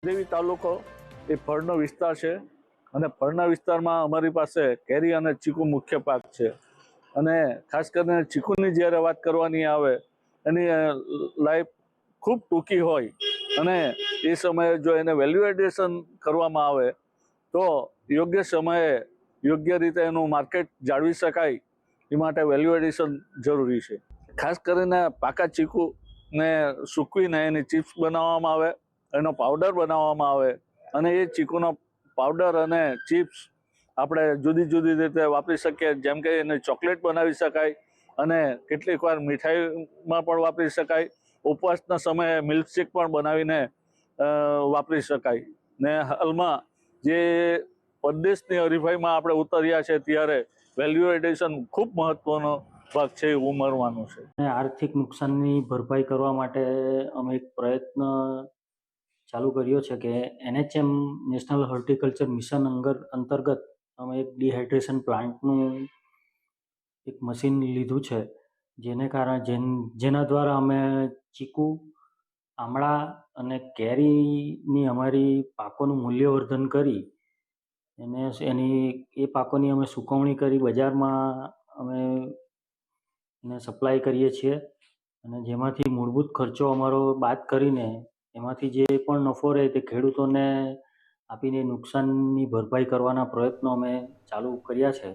દેવી તાલુકો એ ફળનો વિસ્તાર છે અને ફળના વિસ્તારમાં અમારી પાસે કેરી અને ચીકુ મુખ્ય પાક છે. અને ખાસ કરીને ચીકુની જ્યારે વાત કરવાની આવે એની લાઈફ ખૂબ ટૂંકી હોય અને એ સમયે જો એને વેલ્યુ એડિશન કરવામાં આવે તો યોગ્ય સમયે યોગ્ય રીતે એનું માર્કેટ જાળવી શકાય એ માટે વેલ્યુ એડિશન જરૂરી છે. ખાસ કરીને પાકા ચીકુને સૂકવીને એની ચિપ્સ બનાવવામાં આવે, એનો પાવડર બનાવવામાં આવે અને એ ચીકુનો પાવડર અને ચિપ્સ આપણે જુદી જુદી રીતે વાપરી શકીએ. જેમ કે એને ચોકલેટ બનાવી શકાય અને કેટલીક વાર મીઠાઈમાં પણ વાપરી શકાય. ઉપવાસના સમયે મિલ્કશેક પણ બનાવીને વાપરી શકાય. ને હાલમાં જે પરદેશની હરીફાઈમાં આપણે ઉતર્યા છે ત્યારે વેલ્યુ એડિશન ખૂબ મહત્વનો ભાગ છે એવું માનવાનું છે. આર્થિક નુકસાનની ભરપાઈ કરવા માટે અમે એક પ્રયત્ન ચાલુ કર્યો છે કે NHM નેશનલ હોર્ટિકલ્ચર મિશન અંતર્ગત અમે એક ડિહાઇડ્રેશન પ્લાન્ટનું એક મશીન લીધું છે, જેના દ્વારા અમે ચીકુ, આમળા અને કેરીની અમારી પાકોનું મૂલ્યવર્ધન કરી એ પાકોની અમે સુકવણી કરી બજારમાં અમે એને સપ્લાય કરીએ છીએ અને જેમાંથી મૂળભૂત ખર્ચો અમારો બાદ કરીને એમાંથી જે પણ નફો રહે તે ખેડૂતોને આપીને નુકસાનની ભરપાઈ કરવાના પ્રયત્નો અમે ચાલુ કર્યા છે.